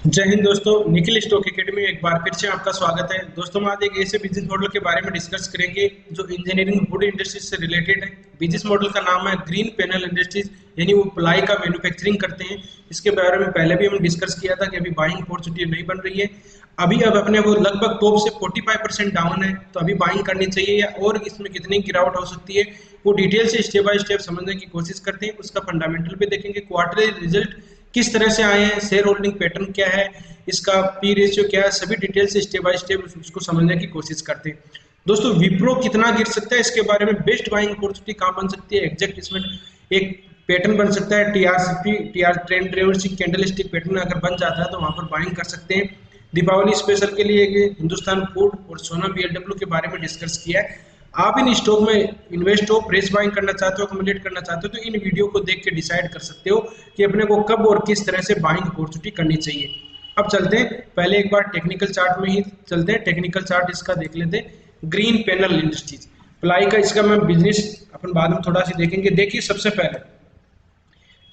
जय हिंद दोस्तों, Nikhil stock academy में एक बार फिर से आपका स्वागत है। दोस्तों, हम आज एक ऐसे बिजनेस मॉडल के बारे में डिस्कस करेंगे जो इंजीनियरिंग वुड इंडस्ट्रीज से रिलेटेड है। बिजनेस मॉडल का नाम है ग्रीन पैनल इंडस्ट्रीज, यानी वो प्लाई का मैन्युफैक्चरिंग करते हैं। इसके बारे में पहले भी हम डिस्कस किया था कि अभी बाइंग अपॉर्चुनिटी नहीं बन रही है। अभी अब अपने वो लगभग टॉप से 45% डाउन है, तो अभी बाइंग करनी चाहिए या और इसमें कितनी गिरावट हो सकती है वो डिटेल से स्टेप बाय स्टेप समझने की कोशिश करते हैं। उसका फंडामेंटल भी देखेंगे, क्वार्टरली रिजल्ट किस तरह से आए हैं, शेयर होल्डिंग पैटर्न क्या है, इसका पी रेशियो क्या है, सभी डिटेल से स्टेप बाय स्टेप उसको समझने की कोशिश करते हैं। दोस्तों, विप्रो कितना गिर सकता है, इसके बारे में बेस्ट बाइंग अपॉर्चुनिटी कहां बन सकती है, एग्जैक्ट इसमें एक पैटर्न बन सकता है। TR trend reversing candle stick pattern अगर बन जाता है तो वहां पर बाइंग कर सकते हैं। दीपावली स्पेशल के लिए हिंदुस्तान फूड और सोना बीएलडब्ल्यू के बारे में डिस्कस किया है। आप इन स्टॉक में इन्वेस्ट हो, फ्रेश बाइंग करना चाहते हो, अक्यूमुलेट करना चाहते हो, तो इन वीडियो को देख के डिसाइड कर सकते हो कि अपने को कब और किस तरह से बाइंग अपॉर्चुनिटी करनी चाहिए। अब चलते हैं, पहले एक बार टेक्निकल चार्ट में ही चलते हैं। टेक्निकल चार्ट इसका देख लेते हैं। ग्रीन पैनल इंडस्ट्रीज प्लाई का, इसका मैं बिजनेस अपन बाद में थोड़ा सी देखेंगे। देखिए, सबसे पहले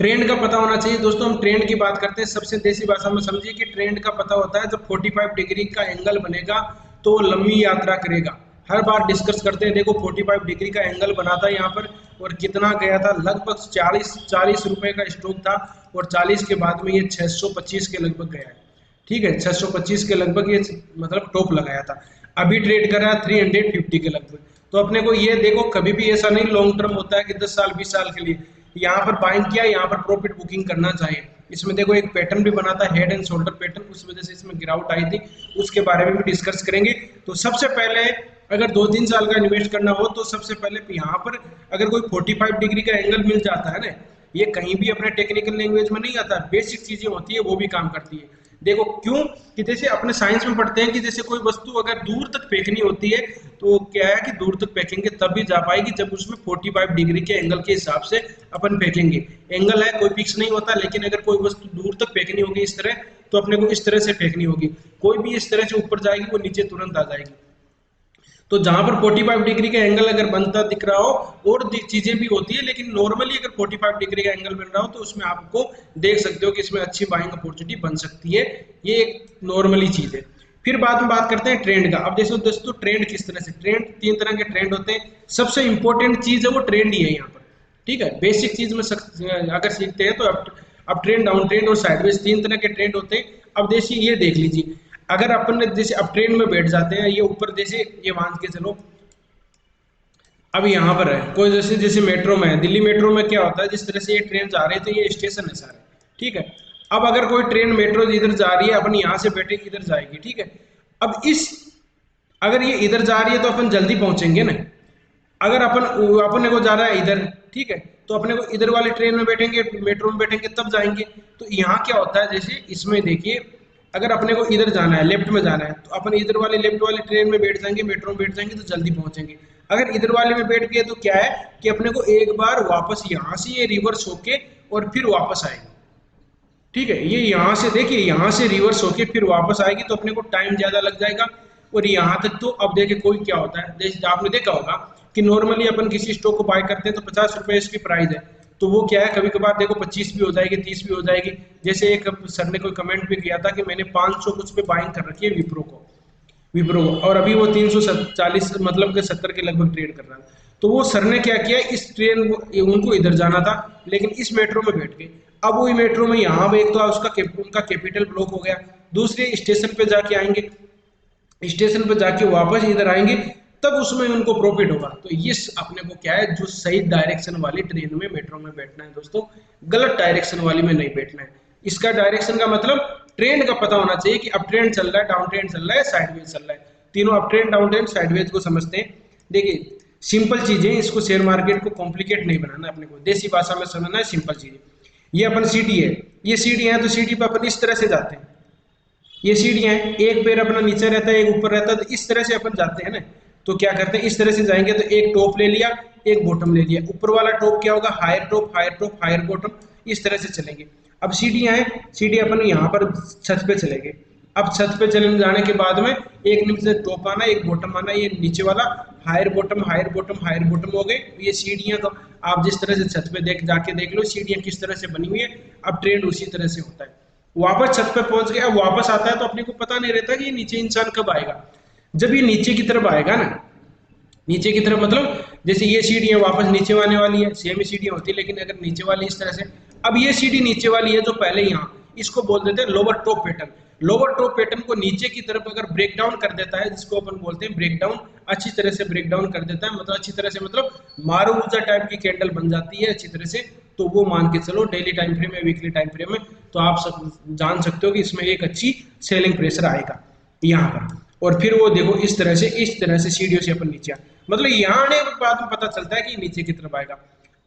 ट्रेंड का पता होना चाहिए। दोस्तों, हम ट्रेंड की बात करते हैं, सबसे देसी भाषा में समझिए कि ट्रेंड का पता होता है जब 45 डिग्री का एंगल बनेगा तो वो लंबी यात्रा करेगा। हर बार डिस्कस करते हैं। देखो, 45 डिग्री का एंगल बना था यहाँ पर और कितना गया था, लगभग 40 रुपए का स्टॉक था और 40 के बाद में ये 625 के लगभग गया है। ठीक है, 625 के लगभग ये मतलब टॉप लगाया था। अभी ट्रेड कर रहा है 350 के लगभग। तो अपने को ये देखो, कभी भी ऐसा नहीं लॉन्ग टर्म होता है कि 10 साल 20 साल के लिए। यहाँ पर बाइंग किया, यहाँ पर प्रॉफिट बुकिंग करना चाहिए। इसमें देखो एक पैटर्न भी बना था, हेड एंड शोल्डर पैटर्न, उस वजह से इसमें गिरावट आई थी, उसके बारे में भी डिस्कस करेंगे। तो सबसे पहले अगर 2-3 साल का इन्वेस्ट करना हो तो सबसे पहले यहाँ पर अगर कोई 45 डिग्री का एंगल मिल जाता है ना, ये कहीं भी अपने टेक्निकल लैंग्वेज में नहीं आता, बेसिक चीजें होती है वो भी काम करती है। देखो क्यों, कि जैसे अपने साइंस में पढ़ते हैं कि जैसे कोई वस्तु अगर दूर तक फेंकनी होती है तो क्या है कि दूर तक फेंकेंगे तब भी जा पाएगी जब उसमें 45 डिग्री के एंगल के हिसाब से अपन फेंकेंगे। एंगल है, कोई फिक्स नहीं होता, लेकिन अगर कोई वस्तु दूर तक फेंकनी होगी इस तरह, तो अपने को इस तरह से फेंकनी होगी। कोई भी इस तरह से ऊपर जाएगी वो नीचे तुरंत आ जाएगी। तो जहां पर 45 डिग्री का एंगल अगर बनता दिख रहा हो, और चीजें भी होती है, लेकिन नॉर्मली अगर 45 डिग्री का एंगल बन रहा हो तो उसमें आपको देख सकते हो कि इसमें अच्छी बाइंग अपॉर्चुनिटी बन सकती है। ये एक नॉर्मली चीज है। फिर बाद में बात करते हैं ट्रेंड का। अब देखो दोस्तों, ट्रेंड किस तरह से, ट्रेंड 3 तरह के ट्रेंड होते हैं। सबसे इंपॉर्टेंट चीज है वो ट्रेंड ही है यहाँ पर। ठीक है, बेसिक चीज में अगर सीखते हैं तो अब ट्रेंड, डाउन ट्रेंड और साइडवेज 3 तरह के ट्रेंड होते हैं। अब देखिए, ये देख लीजिए, अगर अपन ने जैसे अब ट्रेंड में बैठ जाते हैं, ये ऊपर जैसे ये मान के चलो, अब यहाँ पर है कोई जैसे जैसे मेट्रो में है, दिल्ली मेट्रो में क्या होता है, जिस तरह से ये ट्रेन जा रहे थे, ये स्टेशन है सारे। ठीक है, अब अगर कोई ट्रेन मेट्रो इधर जा रही है, अपन यहाँ से बैठे इधर जाएगी। ठीक है, अब अगर ये इधर जा रही है तो अपन जल्दी पहुंचेंगे ना। अगर अपने को जा रहा है इधर, ठीक है, तो अपने को इधर वाली ट्रेन में बैठेंगे, मेट्रो में बैठेंगे तब जाएंगे। तो यहाँ क्या होता है, जैसे इसमें देखिए, अगर अपने को इधर जाना है, लेफ्ट में जाना है, तो अपन इधर वाले लेफ्ट वाली ट्रेन में बैठ जाएंगे, मेट्रो में बैठ जाएंगे तो जल्दी पहुंचेंगे। अगर इधर वाले में बैठ गए तो क्या है कि अपने को एक बार वापस यहाँ से ये रिवर्स होके और फिर वापस आएगी। ठीक है, ये यहाँ से देखिए, यहाँ से रिवर्स होके फिर वापस आएगी तो अपने को टाइम ज्यादा लग जाएगा। और यहाँ तक तो अब देखिए कोई क्या होता है, जैसे आपने देखा होगा कि नॉर्मली अपन किसी स्टॉक को बाय करते हैं तो 50 रुपए इसकी प्राइस है, तो वो क्या है, कभी कभार देखो 25 भी हो जाएगी, 30 भी हो जाएगी। जैसे एक सर ने कोई कमेंट भी किया था कि मैंने 500 कुछ पे बाइंग कर रखी है विप्रो को, और अभी वो 340 मतलब के 70 के लगभग ट्रेड कर रहा है। तो वो सर ने क्या किया, इस ट्रेन उनको इधर जाना था लेकिन इस मेट्रो में बैठ गए। अब वही मेट्रो में यहाँ पे एक तो उनका कैपिटल ब्लॉक हो गया, दूसरे स्टेशन पे जाके आएंगे, स्टेशन पे जाके वापस इधर आएंगे, तब उसमें उनको प्रॉफिट होगा। तो ये अपने को क्या है, जो सही डायरेक्शन वाली ट्रेन में मेट्रो में बैठना है दोस्तों, गलत डायरेक्शन वाली में नहीं बैठना है। इसका डायरेक्शन का मतलब ट्रेंड का पता होना चाहिए कि अप ट्रेंड चल रहा है, डाउन ट्रेंड चल रहा है, साइडवेज चल रहा है। तीनों up trend, down trend, sideways को समझते हैं। देखिए, सिंपल चीजें, इसको शेयर मार्केट को कॉम्प्लिकेट नहीं बनाना, अपने को देसी भाषा में समझना है, सिंपल चीजें। ये अपन सीढ़ी है, ये सीढ़ी है, तो सीढ़ी पर अपन इस तरह से जाते हैं। ये सीढ़ियां हैं, एक पैर अपना नीचे रहता है, एक ऊपर रहता है, तो इस तरह से अपन जाते हैं ना। तो क्या करते हैं, इस तरह से जाएंगे तो एक टॉप ले लिया, एक बॉटम ले लिया। ऊपर वाला टॉप क्या होगा, higher top, higher top, higher bottom, इस तरह से चलेंगे। अब सीढ़ियां हैं, सीढ़ी अपन यहाँ पर छत पे चलेंगे। अब छत पे चलने जाने के बाद में एक नीचे टॉप आना, एक बॉटम आना, ये नीचे वाला higher bottom, higher bottom, higher bottom हो गए। ये सीढ़ियां का आप जिस तरह से छत पे जाके देख लो सीढ़ियां किस तरह से बनी हुई है। अब ट्रेंड उसी तरह से होता है। वापस छत पे पहुंच गया, वापस आता है तो अपने को पता नहीं रहता कि ये नीचे इंसान कब आएगा। जब ये नीचे की तरफ आएगा ना, नीचे की तरफ मतलब जैसे ये सीढ़ियां वापस नीचे आने वाली है, सेम ही सीढ़ियां होती है, लेकिन अगर नीचे वाली इस तरह से, अब ये सीढ़ी नीचे वाली है जो पहले यहाँ, इसको बोल देते हैं lower top pattern. Lower top pattern को नीचे की तरफ अगर ब्रेक डाउन कर देता है, जिसको अपन बोलते हैं ब्रेक डाउन, अच्छी तरह से ब्रेक डाउन कर देता है, मतलब अच्छी तरह से मतलब मारूजा टाइप की कैंडल बन जाती है अच्छी तरह से, तो वो मान के चलो डेली टाइम फ्रेम में, वीकली टाइम फ्रेम में, तो आप सब जान सकते हो कि इसमें एक अच्छी सेलिंग प्रेशर आएगा यहाँ पर। और फिर वो देखो इस तरह से सीढ़ियों से अपन नीचे मतलब यहाँ आने के बाद में पता चलता है कि नीचे की तरफ आएगा।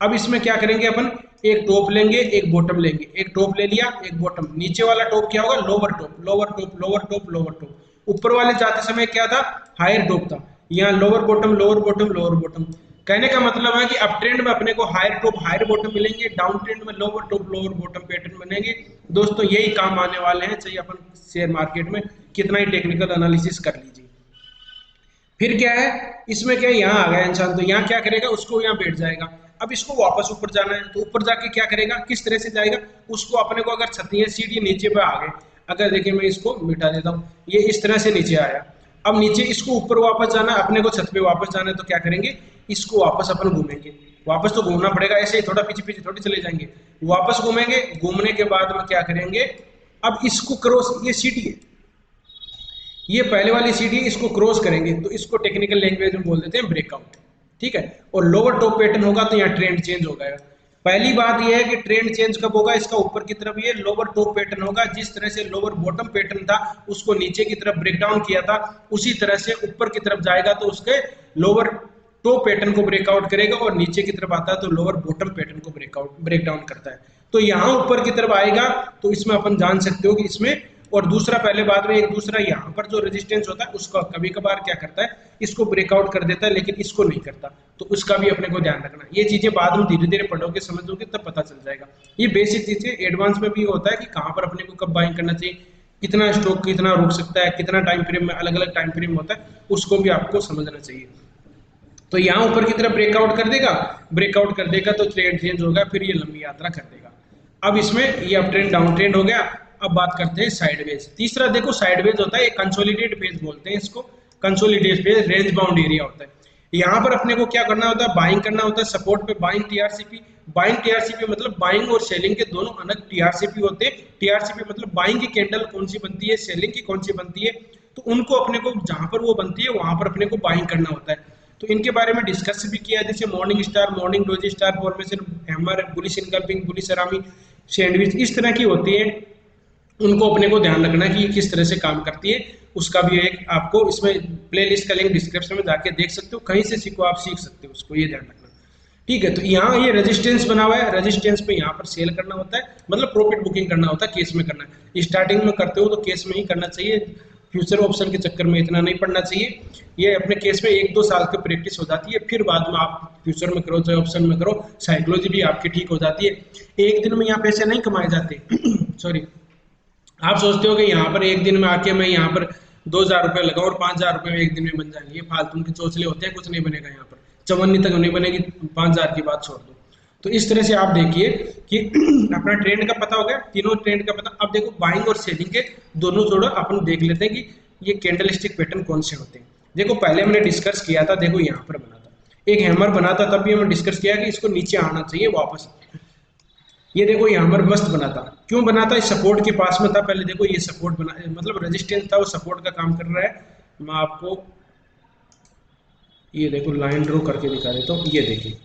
अब इसमें क्या करेंगे अपन, एक टॉप लेंगे एक बॉटम लेंगे, एक टॉप ले लिया एक बॉटम, नीचे वाला टॉप क्या होगा, lower top, lower top, lower top, lower top. ऊपर वाले जाते समय क्या था, हायर टॉप था, यहाँ lower bottom, lower bottom, lower bottom. कहने का मतलब है कि अप ट्रेंड में अपने को हायर टॉप हायर बॉटम मिलेंगे, डाउन ट्रेंड में lower top lower bottom pattern बनेंगे। दोस्तों यही काम आने वाले हैं, चाहिए अपन शेयर मार्केट में कितना ही टेक्निकल एनालिसिस कर लीजिए। फिर क्या है, इसमें क्या है, यहाँ आ गया इंसान, तो यहाँ क्या करेगा, उसको यहाँ बैठ जाएगा। अब इसको वापस ऊपर जाना है, तो ऊपर जाके क्या करेगा, किस तरह से जाएगा, उसको अपने को अगर छत है सीढ़ी नीचे पे आ गए, अगर देखिए मैं इसको मिटा देता हूँ, ये इस तरह से नीचे आया, अब नीचे इसको ऊपर वापस जाना है, अपने को छत पे वापस जाना है, तो क्या करेंगे, इसको वापस अपन घूमेंगे, वापस तो घूमना पड़ेगा, ऐसे ही थोड़ा पीछे पीछे थोड़ी चले जाएंगे, वापस घूमेंगे, घूमने के बाद में क्या करेंगे, अब इसको क्रॉस, ये सीढ़ी है, ये पहले वाली सीढ़ी, इसको क्रॉस करेंगे तो इसको टेक्निकल लैंग्वेज में बोल देते हैं ब्रेकआउट, ठीक है। और लोअर टॉप पैटर्न होगा तो यहाँ ट्रेंड चेंज हो गया। पहली बात यह है कि ट्रेंड चेंज कब होगा, इसका ऊपर की तरफ ये लोअर टॉप पैटर्न होगा, जिस तरह से लोअर बॉटम पैटर्न था उसको नीचे की तरफ ब्रेक डाउन किया था, उसी तरह से ऊपर की तरफ जाएगा तो उसके लोअर टॉप पैटर्न को ब्रेकआउट करेगा, और नीचे की तरफ आता है तो लोअर बॉटम पैटर्न को ब्रेक डाउन करता है। तो यहाँ ऊपर की तरफ आएगा तो इसमें अपन जान सकते हो कि इसमें, और दूसरा पहले बाद में एक दूसरा यहाँ पर जो रेजिस्टेंस होता है उसका कभी कभार क्या करता है, इसको ब्रेकआउट कर देता है, लेकिन इसको नहीं करता, तो उसका भी अपने को ध्यान रखना। ये चीजें बाद में धीरे धीरे पढ़ोगे समझोगे तब पता चल जाएगा। ये बेसिक चीजें, एडवांस में भी होता है कि कहाँ पर अपने को कब बाइंग करना चाहिए, कितना स्टॉक कितना रुक सकता है, कितना टाइम फ्रेम में, अलग अलग टाइम फ्रेम होता है, उसको भी आपको समझना चाहिए। तो यहाँ ऊपर की तरफ ब्रेकआउट कर देगा तो ट्रेंड चेंज होगा, फिर ये लंबी यात्रा कर देगा। अब इसमें ये अप ट्रेंड डाउन ट्रेंड हो गया। अब बात करते हैं साइडवेज। तीसरा देखो साइडवेज होता है, कंसोलिडेट फेज बोलते हैं इसको, consolidate phase range bound area होता है। यहाँ पर अपने को क्या करना होता है, बाइंग करना होता है, सपोर्ट पे बाइंग टीआरसीपी, बाइंग टीआरसीपी मतलब बाइंग और सेलिंग के दोनों अलग टीआरसीपी होते हैं। टीआरसीपी मतलब बाइंग की कैंडल कौन सी बनती है, सेलिंग की कौन सी बनती है, तो उनको अपने को जहां पर वो बनती है वहां पर अपने को बाइंग करना होता है। तो इनके बारे में डिस्कस भी किया है, जैसे morning star, morning doji star formation, hammer, bullish engulfing, bullish harami, sandwich, इस तरह की होती है। उनको अपने को ध्यान रखना कि ये किस तरह से काम करती है, उसका भी एक आपको इसमें प्लेलिस्ट का लिंक डिस्क्रिप्शन में जाके देख सकते हो, कहीं से सीखो, आप सीख सकते हो उसको, ये ध्यान रखना, ठीक है। तो यहाँ ये रेजिस्टेंस बना हुआ है, रेजिस्टेंस पे यहाँ पर सेल करना होता है, मतलब प्रॉफिट बुकिंग करना होता है, केस में करना है। स्टार्टिंग में करते हो तो केस में ही करना चाहिए, फ्यूचर ऑप्शन के चक्कर में इतना नहीं पड़ना चाहिए। ये अपने केस में 1-2 साल की प्रैक्टिस हो जाती है, फिर बाद में आप फ्यूचर में करो चाहे ऑप्शन में करो, साइकोलॉजी भी आपकी ठीक हो जाती है। एक दिन में यहाँ पैसे नहीं कमाए जाते सॉरी, आप सोचते हो कि यहाँ पर एक दिन में आके मैं यहाँ पर 2,000 रुपये लगाऊं और 5,000 रुपये में एक दिन में बन जाएंगे, ये फालतू के चोचले होते हैं, कुछ नहीं बनेगा यहाँ पर, चवन्नी तक नहीं बनेगी, 5,000 की बात छोड़ दो। तो इस तरह से आप देखिए कि अपना ट्रेंड का पता हो गया, तीनों ट्रेंड का पता। अब देखो बाइंग और सेलिंग के दोनों जोड़ा अपन देख लेते हैं कि ये कैंडलस्टिक पैटर्न कौन से होते हैं। देखो पहले हमने डिस्कस किया था, देखो यहाँ पर बना था एक हैमर बना था, तब भी हमने डिस्कस किया कि इसको नीचे आना चाहिए वापस। ये देखो यहाँ पर मस्त बना था, क्यों बना था, इस सपोर्ट के पास में था। पहले देखो ये सपोर्ट बना, मतलब रेजिस्टेंस था, वो सपोर्ट का काम कर रहा है। मैं आपको ये देखो लाइन ड्रॉ करके दिखा देता हूँ। ये देखिए,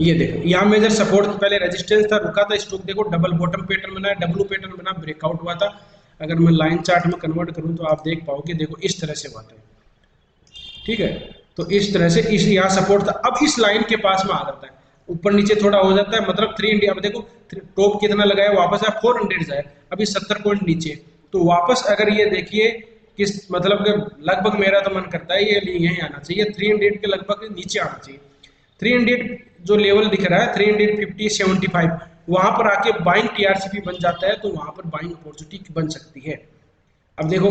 ये देखो यहाँ मेजर सपोर्ट, पहले रेजिस्टेंस था, रुका था स्टॉक, देखो डबल बॉटम पैटर्न बना, डब्लू पैटर्न बना, ब्रेकआउट हुआ था। अगर मैं लाइन चार्ट में कन्वर्ट करूँ तो आप देख पाओगे, देखो इस तरह से हुआ था, ठीक है। तो इस तरह से इस यहाँ सपोर्ट था, अब इस लाइन के पास में आ जाता है, ऊपर नीचे थोड़ा हो जाता है, मतलब 300। अब देखो टॉप कितना लगाया, वापस आया 400 जाए, अभी 70 पॉइंट नीचे, तो वापस अगर ये देखिए किस मतलब के लगभग, मेरा तो मन करता है ये यहीं आना चाहिए, 300 के लगभग नीचे आना चाहिए। 300 जो लेवल दिख रहा है 350 75, वहां पर आके बाइंग टीआरसीपी बन जाता है, तो वहां पर बाइंग अपॉर्चुनिटी बन सकती है। अब देखो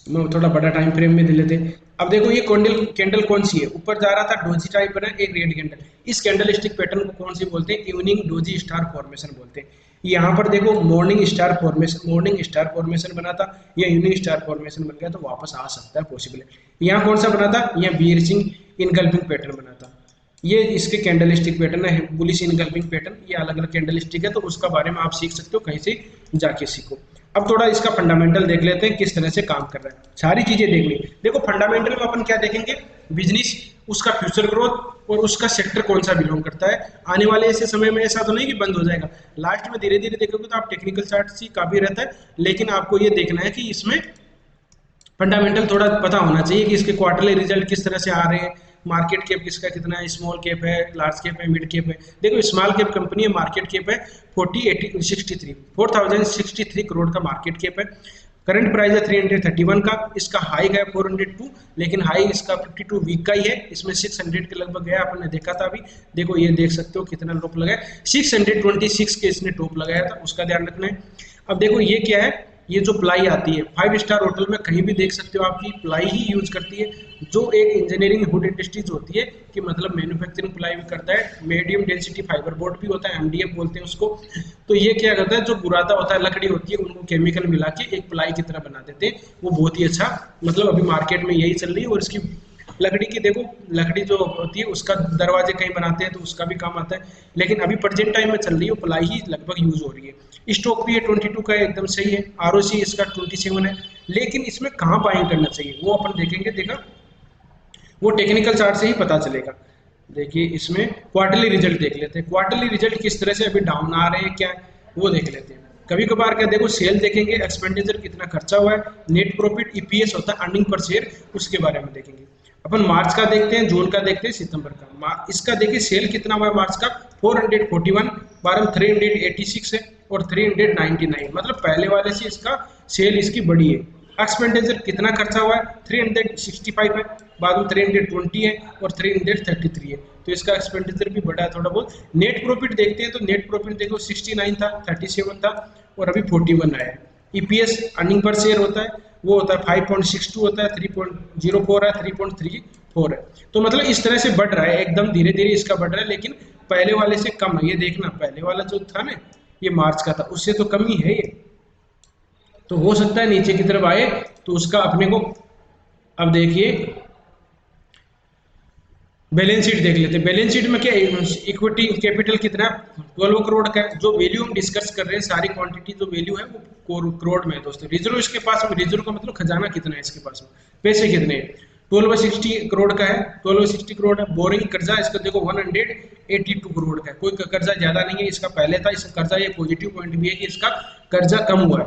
मैं थोड़ा बड़ा टाइम फ्रेम में दे लेते। अब देखो ये कैंडल कैंडल कौन सी है, ऊपर जा रहा था डोजी टाइप बना एक रेड कैंडल। इस कैंडल स्टिक पैटर्न को कौन सी बोलते हैं, इवनिंग डोजी स्टार फॉर्मेशन बोलते हैं। यहाँ पर देखो मॉर्निंग स्टार फॉर्मेशन बना था, या इवनिंग स्टार फॉर्मेशन बन गया तो वापस आ सकता है, पॉसिबल है। यहाँ कौन सा बना था, यहाँ बीयरिंग इनगल्फिंग पैटर्न बना था। ये इसके कैंडल स्टिक पैटर्न है, बुलिश इनगल्फिंग पैटर्न, ये अलग अलग कैंडल स्टिक है, तो उसका बारे में आप सीख सकते हो, कहीं से जाके सीखो। अब थोड़ा इसका फंडामेंटल देख लेते हैं किस तरह से काम कर रहा है, सारी चीजें देख ली। देखो फंडामेंटल में अपन क्या देखेंगे, बिजनेस, उसका फ्यूचर ग्रोथ और उसका सेक्टर कौन सा बिलोंग करता है। आने वाले ऐसे समय में ऐसा तो नहीं कि बंद हो जाएगा, लास्ट में धीरे धीरे देखोगे तो आप टेक्निकल चार्ट ही काफी रहता है, लेकिन आपको ये देखना है कि इसमें फंडामेंटल थोड़ा पता होना चाहिए कि इसके क्वार्टरली रिजल्ट किस तरह से आ रहे हैं, मार्केट कैप किसका कितना है, स्मॉल कैप है, लार्ज कैप है, मिड कैप है। देखो स्मॉल कैप कंपनी है, मार्केट कैप है 4,063 करोड़ का मार्केट कैप है। करंट प्राइस है 331 का, इसका हाई है 402, लेकिन हाई इसका 52 वीक का ही है, इसमें 600 के लगभग गया, आपने देखा था अभी। देखो ये देख सकते हो कितना टॉप लगा है, 626 के इसने टॉप लगाया था, उसका ध्यान रखना है। अब देखो ये क्या है, ये जो प्लाई आती है 5 स्टार होटल में कहीं भी देख सकते हो आपकी प्लाई ही यूज करती है, जो एक इंजीनियरिंग वुड इंडस्ट्रीज होती है कि मतलब मैन्युफैक्चरिंग प्लाई भी करता है, मीडियम डेंसिटी फाइबर बोर्ड भी होता है, एमडीएफ बोलते हैं उसको। तो ये क्या करता है, जो बुरादा होता है लकड़ी होती है उनको केमिकल मिला के एक प्लाई की तरह बना देते हैं, वो बहुत ही अच्छा, मतलब अभी मार्केट में यही चल रही है। और इसकी लकड़ी की देखो, लकड़ी जो होती है उसका दरवाजे कहीं बनाते हैं तो उसका भी काम आता है, लेकिन अभी प्रेजेंट टाइम में चल रही है वो प्लाई ही लगभग यूज हो रही है। स्टॉक भी है 22 का, एकदम सही है। आरओसी इसका 27 है, लेकिन इसमें कहाँ बाइंग करना चाहिए वो अपन देखेंगे, देखा वो टेक्निकल चार्ट से ही पता चलेगा। देखिए इसमें क्वार्टरली रिजल्ट देख लेते हैं, क्वार्टरली रिजल्ट किस तरह से अभी डाउन आ रहे हैं क्या, वो देख लेते हैं। कभी कभार क्या देखो, सेल देखेंगे, एक्सपेंडिचर कितना खर्चा हुआ है, नेट प्रॉफिट ईपीएस होता है अर्निंग पर शेयर, उसके बारे में देखेंगे। अपन मार्च का देखते हैं, जून का देखते हैं, सितंबर का। इसका देखिए सेल कितना हुआ है मार्च का 441, बारह 386 है और 399, मतलब पहले वाले से इसका सेल इसकी बड़ी है। एक्सपेंडिचर कितना खर्चा हुआ है 365 है, बाद में 320 है और 333 है, तो इसका एक्सपेंडिचर भी बढ़ा है थोड़ा बहुत। नेट प्रॉफिट देखते हैं तो नेट प्रॉफिट देखो 69 था, 37 था और अभी 41 आया है। ईपीएस अर्निंग पर शेयर होता है, वो होता है 5.62 होता है, 3.04 है, 3.34 है। तो मतलब इस तरह से बढ़ रहा है, एकदम धीरे धीरे इसका बढ़ रहा है, लेकिन पहले वाले से कम है। ये देखना पहले वाला जो था ना, ये मार्च का था, उससे तो कम ही है ये, तो हो सकता है नीचे की तरफ आए तो उसका अपने को। अब देखिए बैलेंस शीट देख लेते हैं। बैलेंस शीट में क्या इक्विटी कैपिटल कितना 12 करोड़ का है। जो वैल्यू हम डिस्कस कर रहे हैं सारी क्वांटिटी जो वैल्यू है वो करोड़ में है दोस्तों। रिजर्व इसके पास में, रिजर्व का मतलब खजाना कितना है इसके पास में, पैसे कितने हैं, 12/60 करोड़ का है, 12/60 करोड़ है। बोरिंग कर्जा इसका देखो 182 करोड़ का है, कोई कर्जा ज्यादा नहीं है इसका, पहले था इसका कर्जा। ये पॉजिटिव पॉइंट भी है कि इसका कर्जा कम हुआ है।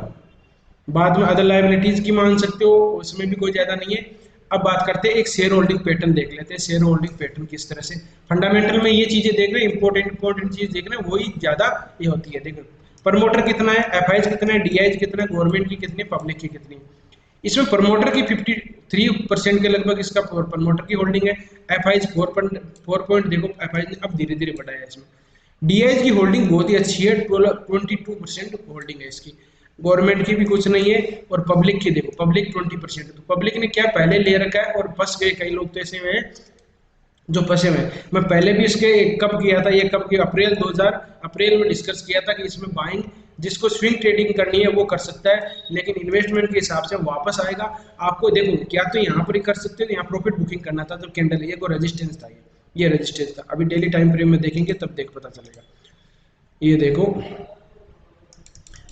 बाद में अदर लायबिलिटीज की मान सकते हो, उसमें भी कोई ज्यादा नहीं है। अब बात करते हैं एक शेयर होल्डिंग पैटर्न देख लेते हैं, शेयर होल्डिंग पैटर्न किस तरह से। फंडामेंटल में ये चीजें देख रहे हैं, इंपॉर्टेंट चीज देख रहे हैं, वही ज्यादा ये होती है। देखो प्रमोटर कितना है, एफआईज कितना है, डीआईज कितना है, गवर्नमेंट की कितनी, पब्लिक की कितनी। इसमें प्रमोटर की 53% के लगभग इसका प्रमोटर की होल्डिंग है। एफआईज 4 देखो एफआईज अब धीरे धीरे बढ़ा है इसमें। डीआईज की होल्डिंग बहुत ही अच्छी है, 22% होल्डिंग है इसकी। गवर्नमेंट की भी कुछ नहीं है। और पब्लिक की देखो, पब्लिक 20%, तो पब्लिक ने क्या पहले ले रखा है और फंस गए कई लोग तो ऐसे में जो फंसे हुए। मैं पहले भी इसके कब किया था, ये कब किया, अप्रैल में डिस्कस किया था कि इसमें बाइंग जिसको स्विंग ट्रेडिंग करनी है वो कर सकता है, लेकिन इन्वेस्टमेंट के हिसाब से वापस आएगा। आपको देखो क्या तो यहाँ पर ही कर सकते हो, यहाँ प्रॉफिट बुकिंग करना था, जो कैंडल है ये रेजिस्टेंस था, ये रेजिस्टेंस था। अभी डेली टाइम फ्रेम में देखेंगे तब देख पता चलेगा। ये देखो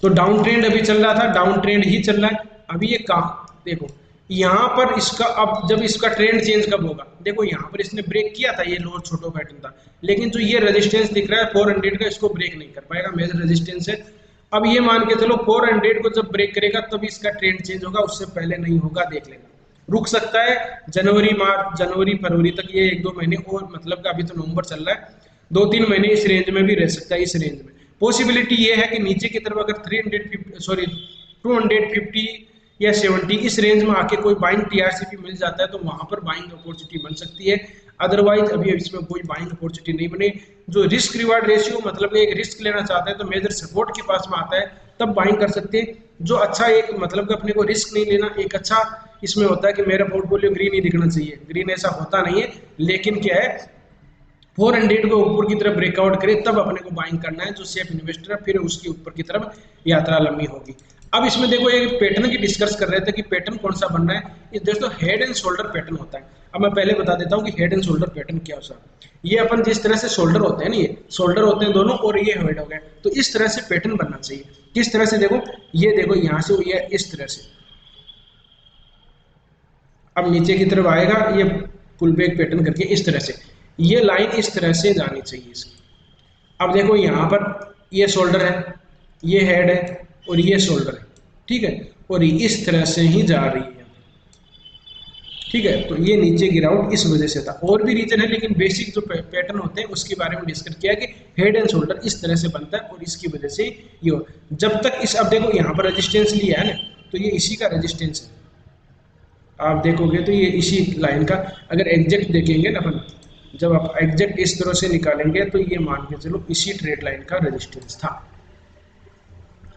तो डाउन ट्रेंड अभी चल रहा था, डाउन ट्रेंड ही चल रहा है अभी। ये कहाँ देखो यहाँ पर इसका, अब जब इसका ट्रेंड चेंज कब होगा, देखो यहाँ पर इसने ब्रेक किया था, ये लोअर छोटो पैटर्न था, लेकिन जो ये रेजिस्टेंस दिख रहा है 400 का, इसको ब्रेक नहीं कर पाएगा, मेजर रेजिस्टेंस है। अब ये मान के चलो 400 को जब ब्रेक करेगा तब इसका ट्रेंड चेंज होगा, उससे पहले नहीं होगा, देख लेना। रुक सकता है जनवरी फरवरी तक, ये 1-2 महीने और, मतलब अभी तो नवंबर चल रहा है, 2-3 महीने इस रेंज में भी रह सकता है। इस रेंज में पॉसिबिलिटी ये है कि नीचे की तरफ अगर 250 या 70 इस रेंज में आके कोई बाइंग टीआरसीपी मिल जाता है तो वहां पर बाइंग अपॉर्चुनिटी बन सकती है। अदरवाइज अभी इसमें कोई बाइंग अपॉर्चुनिटी नहीं बने। जो रिस्क रिवार्ड रेशियो, मतलब एक रिस्क लेना चाहता है तो मेजर सपोर्ट के पास में आता है तब बाइंग कर सकते हैं। जो अच्छा एक मतलब कि अपने को रिस्क नहीं लेना, एक अच्छा इसमें होता है कि मेरा पोर्टफोलियो ग्रीन ही दिखना चाहिए, ग्रीन ऐसा होता नहीं है। लेकिन क्या है, 400 को ऊपर की तरफ ब्रेकआउट करे तब अपने को बाइंग करना है जो सेफ इन्वेस्टर है, फिर उसकी ऊपर की तरफ यात्रा लंबी होगी। अब इसमें देखो एक पैटर्न की डिस्कस कर रहे थे कि पैटर्न कौन सा बन रहा है। ये दोस्तों हेड एंड शोल्डर पैटर्न होता है। अब मैं पहले बता देता हूँ कि हेड एंड शोल्डर पैटर्न क्या होता है। ये अपन जिस तरह से शोल्डर होते हैं ना, ये शोल्डर होते हैं दोनों और ये हेड हो गए, तो इस तरह से पैटर्न बनना चाहिए। किस तरह से, देखो ये देखो यहाँ से ये इस तरह से, अब नीचे की तरफ आएगा ये पुल बैक पैटर्न करके इस तरह से, ये लाइन इस तरह से जानी चाहिए इसकी। अब देखो यहाँ पर ये शोल्डर है, ये हेड है और ये शोल्डर है, ठीक है, और ये इस तरह से ही जा रही है, ठीक है। तो ये नीचे गिरावट इस वजह से था, और भी रीजन है, लेकिन बेसिक जो पैटर्न होते हैं उसके बारे में डिस्कस किया कि हेड एंड शोल्डर इस तरह से बनता है और इसकी वजह से ये जब तक इस, अब देखो यहाँ पर रेजिस्टेंस लिया है ना, तो ये इसी का रेजिस्टेंस है। आप देखोगे तो ये इसी लाइन का, अगर एग्जैक्ट देखेंगे ना अपन, जब आप एग्जैक्ट इस तरह से निकालेंगे तो ये मान के चलो इसी ट्रेड लाइन का रेजिस्टेंस था,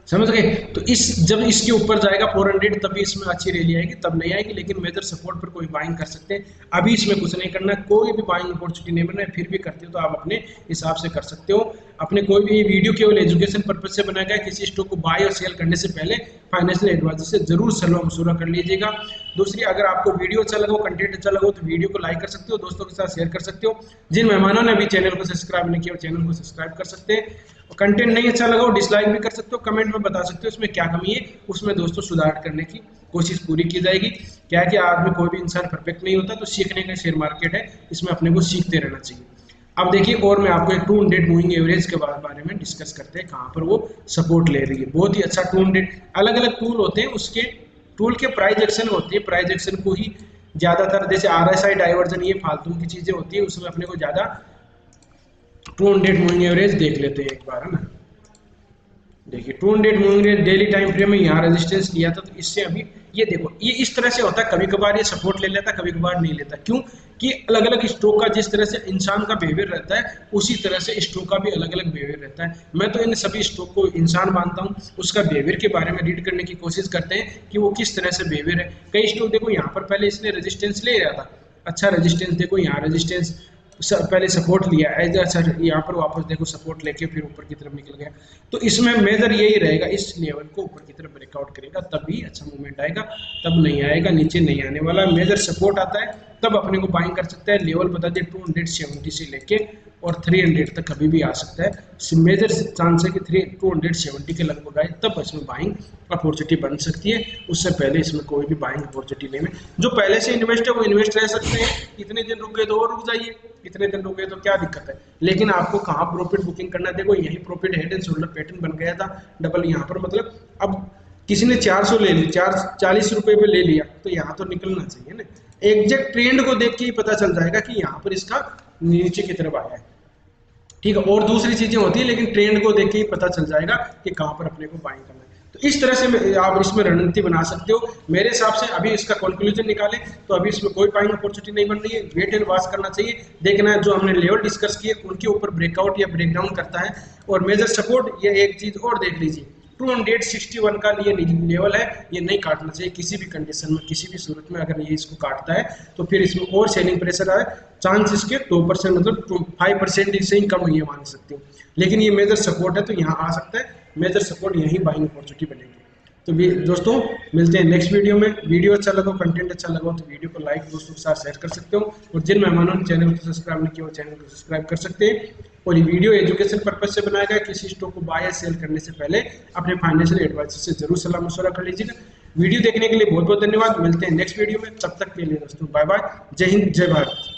समझ गए। तो इस जब इसके ऊपर जाएगा 400 तभी इसमें अच्छी रैली आएगी, तब नहीं आएगी। लेकिन मेजर सपोर्ट पर कोई बाइंग कर सकते हैं। अभी इसमें कुछ नहीं करना, कोई भी बाइंग अपॉर्चुनिटी नहीं बना है, फिर भी करते हो तो आप अपने हिसाब से कर सकते हो। अपने कोई भी वीडियो केवल एजुकेशन पर्पज से बनाया गया, किसी स्टॉक को बाय और सेल करने से पहले फाइनेंशियल एडवाइजर से जरूर सलाह मशवरा कर लीजिएगा। दूसरी, अगर आपको वीडियो अच्छा लगा, कंटेंट अच्छा लगा तो वीडियो को लाइक कर सकते हो, दोस्तों के साथ शेयर कर सकते हो। जिन मेहमानों ने अभी चैनल को सब्सक्राइब नहीं किया, चैनल को सब्सक्राइब कर सकते हैं। कंटेंट नहीं अच्छा लगा डिसलाइक भी कर सकते हो, कमेंट में बता सकते हो इसमें क्या कमी है, उसमें दोस्तों सुधार करने की कोशिश पूरी की जाएगी। क्या है कि आदमी, कोई भी इंसान परफेक्ट नहीं होता, तो सीखने का शेयर मार्केट है, इसमें अपने को सीखते रहना चाहिए। अब देखिए, और मैं आपको एक 200 मूविंग एवरेज के बारे में डिस्कस करते हैं, कहाँ पर वो सपोर्ट ले रही है। बहुत ही अच्छा 200, अलग अलग टूल होते हैं, उसके टूल के प्राइस एक्शन होती है, प्राइस एक्शन को ही ज्यादातर, जैसे RSI डाइवर्जन, ये फालतू की चीजें होती है, उसमें अपने को ज्यादा 200 मूविंग एवरेज देख लेते हैं एक बार, है ना। देखिए 200 moving average daily time frame में यहाँ रेजिस्टेंस लिया था, तो इससे अभी ये देखो, ये इस तरह से होता है, कभी कभार ये सपोर्ट ले लेता, कभी कभार नहीं लेता। क्यों कि अलग अलग स्टॉक का जिस तरह से इंसान का बिहेवियर रहता है, उसी तरह से स्टॉक का भी अलग अलग बिहेवियर रहता है। मैं तो इन सभी स्टॉक को इंसान मानता हूँ, उसका बिहेवियर के बारे में रीड करने की कोशिश करते हैं कि वो किस तरह से बिहेवियर है। कई स्टॉक देखो यहाँ पर पहले इसने रेजिस्टेंस ले रहा था, अच्छा रेजिस्टेंस, देखो यहाँ रेजिस्टेंस पहले सपोर्ट लिया एज सर, यहाँ पर वापस देखो सपोर्ट लेके फिर ऊपर की तरफ निकल गया। तो इसमें मेजर यही रहेगा, इस लेवल को ऊपर की तरफ ब्रेकआउट करेगा तभी अच्छा मूवमेंट आएगा, तब नहीं आएगा, नीचे नहीं आने वाला। मेजर सपोर्ट आता है तब अपने को बाइंग कर सकता है। लेवल बता दिए 270 से लेके और 300 तक कभी भी आ सकता है। मेजर चांस है कि 270 के लगभग आए तब इसमें बाइंग अपॉर्चुनिटी बन सकती है, उससे पहले इसमें कोई भी बाइंग अपॉर्चुनिटी नहीं है। जो पहले से इन्वेस्ट है वो इन्वेस्ट रह सकते हैं, इतने दिन रुक गए तो और रुक जाइए, इतने दिन रुक गए तो क्या दिक्कत है। लेकिन आपको कहाँ प्रॉफिट बुकिंग करना है, देखो यही profit head and shoulder pattern बन गया था डबल यहाँ पर, मतलब अब किसी ने 400 ले ली, 40 रुपए पे ले लिया, तो यहाँ तो निकलना चाहिए ना। एग्जैक्ट ट्रेंड को देख के ही पता चल जाएगा कि यहाँ पर इसका नीचे की तरफ आया है, ठीक है, और दूसरी चीजें होती है, लेकिन ट्रेंड को देख के ही पता चल जाएगा कि कहाँ पर अपने को बाइंग करना है। तो इस तरह से आप इसमें रणनीति बना सकते हो। मेरे हिसाब से अभी इसका कंक्लूजन निकाले तो अभी इसमें कोई बाइंग अपॉर्चुनिटी नहीं बन रही है, वेट एंड वॉच करना चाहिए। देखना है जो हमने लेवल डिस्कस किए उनके ऊपर ब्रेकआउट या ब्रेकडाउन करता है। और मेजर सपोर्ट, ये एक चीज और देख लीजिए, 261 का ये लेवल है, ये नहीं काटना चाहिए किसी भी कंडीशन में, किसी भी सूरत में। अगर ये इसको काटता है तो फिर इसमें और सेलिंग प्रेशर आए, चांस इसके 2% मतलब 5% से ही कम हुई है मान सकते हो। लेकिन ये मेजर सपोर्ट है तो यहाँ आ सकता है, मेजर सपोर्ट यही बाइंग अपॉर्चुनिटी बनेगी। तो भी दोस्तों मिलते हैं नेक्स्ट वीडियो में। वीडियो अच्छा लगा, कंटेंट अच्छा लगा तो वीडियो को लाइक, दोस्तों के साथ शेयर कर सकते हो। और जिन मेहमानों ने चैनल को सब्सक्राइब नहीं किया वो चैनल को सब्सक्राइब कर सकते हैं। और ये वीडियो एजुकेशन पर्पज से बनाया गया, किसी स्टॉक को बाय या सेल करने से पहले अपने फाइनेंशियल एडवाइजर से जरूर सलाह मशवरा कर लीजिएगा। वीडियो देखने के लिए बहुत बहुत धन्यवाद। मिलते हैं नेक्स्ट वीडियो में, तब तक के लिए दोस्तों बाय बाय, जय हिंद, जय भारत।